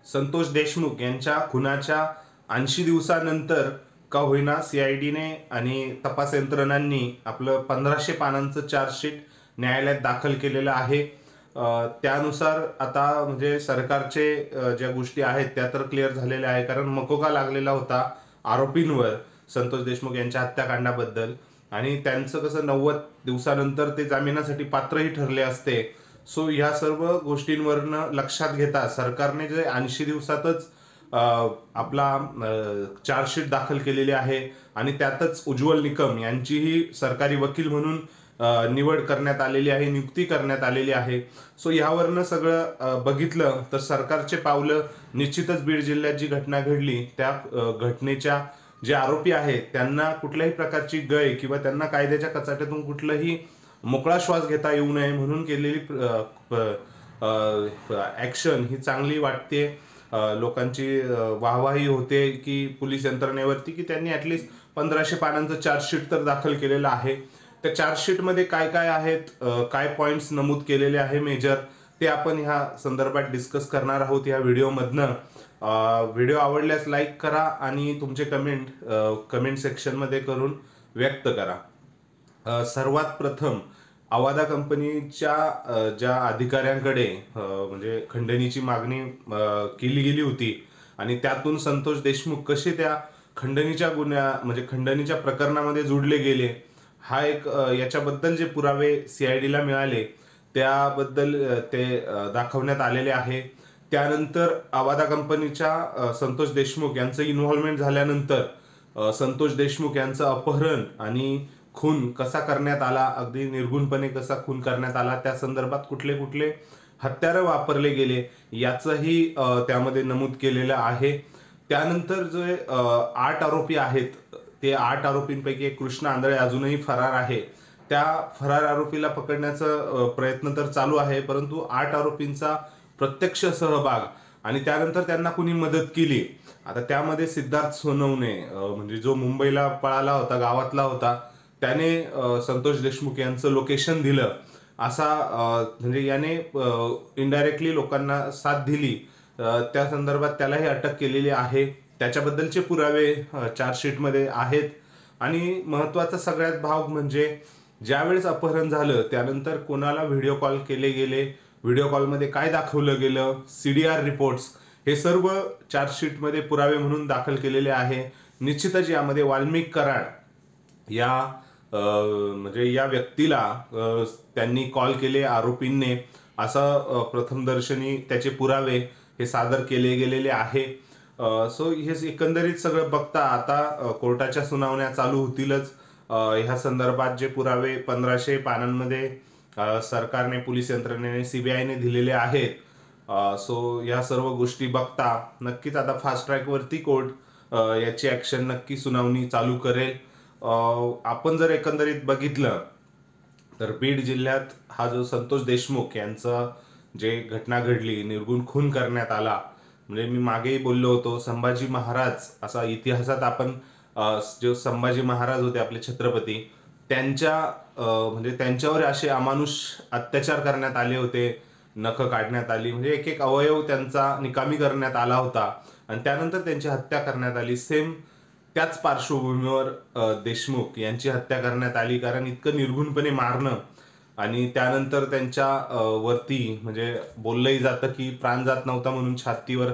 संतोष देशमुख यांच्या खुनाच्या 80 दिवसानंतर का होईना सीआयडीने आणि तपास यंत्रणांनी आपलं 1500 पानांचं चार्जशीट न्यायालयात दाखल केलेलं आहे। त्यानुसार आता म्हणजे सरकारचे ज्या गोष्टी आहेत त्या तर क्लिअर झालेल्या आहे, कारण मकोका लागलेला होता आरोपींवर संतोष देशमुख यांच्या हत्याकांडाबद्दल, आणि त्यांचं कसं 90 दिवसानंतर ते जामिनासाठी पात्रही ठरले असते। सो ह्या सर्व गोष्टींवरनं लक्षात घेता सरकारने जे 80 दिवसातच आपला चार्जशीट दाखल केलेली आहे आणि त्यातच उज्ज्वल निकम यांचीही सरकारी वकील म्हणून निवड करण्यात आलेली आहे, नियुक्ती करण्यात आलेली आहे। सो यावरनं सगळं बघितलं तर सरकारचे पावलं निश्चितच बीड जिल्ह्यात जी घटना घडली त्या घटनेच्या जे आरोपी आहेत त्यांना कुठल्याही प्रकारची गय किंवा त्यांना कायद्याच्या कचाट्यातून कुठलंही मोकळा श्वास घेता येऊ नये म्हणून केलेली ऍक्शन ही चांगली वाटते। लोकांची वाहवाही होते की पोलीस यंत्रणेवरती की त्यांनी ऍटलिस्ट 1500 पानांचं चार्जशीट तर दाखल केलेलं आहे। त्या चार्जशीट मध्ये काय काय आहेत, काय पॉइंट्स नमूद केलेले आहे मेजर, ते आपण ह्या संदर्भात डिस्कस करणार आहोत या व्हिडिओमधनं। व्हिडिओ आवडल्यास लाईक करा आणि तुमचे कमेंट सेक्शन मध्ये करून व्यक्त करा। सर्वात प्रथम आवादा कंपनीच्या ज्या अधिकाऱ्यांकडे म्हणजे खंडणीची मागणी केली गेली होती आणि त्यातून संतोष देशमुख कसे त्या खंडणीच्या म्हणजे खंडणीच्या प्रकरणामध्ये जोडले गेले, हा एक याच्याबद्दल जे पुरावे सीआयडीला मिळाले त्याबद्दल ते दाखवण्यात आलेले आहे। त्यानंतर आवादा कंपनीच्या संतोष देशमुख यांचं इन्व्हॉल्वमेंट झाल्यानंतर संतोष देशमुख यांचं अपहरण आणि खून कसा करण्यात आला, अगदी निर्गुणपणे कसा खून करण्यात आला, त्या संदर्भात कुठले कुठले हत्यारं वापरले गेले याचंही त्यामध्ये नमूद केलेलं आहे। त्यानंतर जे 8 आरोपी आहेत ते 8 आरोपींपैकी एक कृष्ण आंधळे अजूनही फरार आहे। त्या फरार आरोपीला पकडण्याचा प्रयत्न तर चालू आहे, परंतु 8 आरोपींचा प्रत्यक्ष सहभाग आणि त्यानंतर त्यांना कुणी मदत केली, आता त्यामध्ये सिद्धार्थ सोनवणे म्हणजे जो मुंबईला पळाला होता, गावातला होता, त्याने संतोष देशमुख यांचं लोकेशन दिलं, असा म्हणजे याने इनडायरेक्टली लोकांना साथ दिली, त्या संदर्भात त्यालाही अटक केलेली आहे। त्याच्याबद्दलचे पुरावे चार्जशीट मध्ये आहेत। आणि महत्वाचा सगळ्यात भाग म्हणजे ज्यावेळेस अपहरण झालं त्यानंतर कोणाला व्हिडिओ कॉल केले गेले, व्हिडिओ कॉलमध्ये काय दाखवलं गेलं, सीडीआर रिपोर्ट्स, हे सर्व चार्जशीट मध्ये पुरावे म्हणून दाखल केलेले आहे। निश्चितच यामध्ये वाल्मिक कराड या म्हणजे या व्यक्तीला त्यांनी कॉल केले आरोपींनी, असं प्रथमदर्शनी त्याचे पुरावे हे सादर केले गेलेले आहे। सो हे एकंदरीत सगळं बघता आता कोर्टाच्या सुनावण्या चालू होतीलच। ह्या संदर्भात जे पुरावे 1500 पानांमध्ये सरकारने, पोलीस यंत्रणेने, सीबीआयने दिलेले आहेत, सो या सर्व गोष्टी बघता नक्कीच आता फास्ट ट्रॅक वरती कोर्ट याची ऍक्शन नक्की सुनावणी चालू करेल। आपण जर एकंदरीत बघितलं तर बीड जिल्ह्यात हा जो संतोष देशमुख यांचं जे घटना घडली, निर्गुण खून करण्यात आला, म्हणजे मी मागेही बोललो होतो संभाजी महाराज असा इतिहासात आपण जो संभाजी महाराज होते आपले छत्रपती, त्यांच्या म्हणजे त्यांच्यावर असे अमानुष अत्याचार करण्यात आले होते, नख काढण्यात आली, म्हणजे एक एक अवयव त्यांचा निकामी करण्यात आला होता आणि त्यानंतर त्यांची हत्या करण्यात आली। सेम त्याच पार्श्वभूमीवर देशमुख यांची हत्या करण्यात आली, कारण इतकं निर्गुणपणे मारणं आणि त्यानंतर त्यांच्या वरती म्हणजे बोललंही जातं की प्राण जात नव्हता म्हणून छातीवर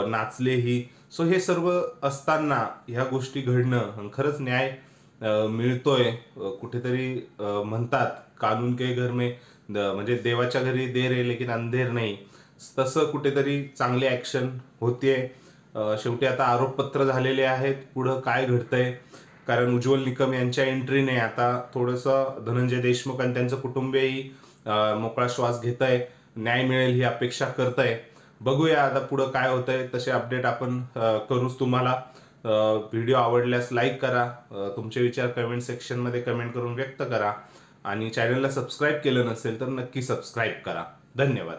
नाचलेही। सो हे सर्व असताना ह्या गोष्टी घडणं, खरंच न्याय मिळतोय कुठेतरी, म्हणतात कानून के घर में म्हणजे देवाच्या घरी देर आहे लेकिन अंधेर नाही, तसं कुठेतरी चांगली ऍक्शन होतीये। शेवटी आता आरोपपत्र झालेले आहेत, पुढं काय घडतंय, कारण उज्ज्वल निकम यांच्या एंट्रीने आता थोडंसं धनंजय देशमुख आणि त्यांचं कुटुंबीयही मोकळा श्वास घेत आहे, न्याय मिळेल ही अपेक्षा करताय। बघूया आता पुढं काय होतंय, तसे अपडेट आपण करूच तुम्हाला। व्हिडिओ आवडल्यास लाईक करा, तुमचे विचार कमेंट सेक्शन मध्ये कमेंट करून व्यक्त करा आणि चॅनलला सबस्क्राईब केलं नसेल तर नक्की सबस्क्राईब करा। धन्यवाद।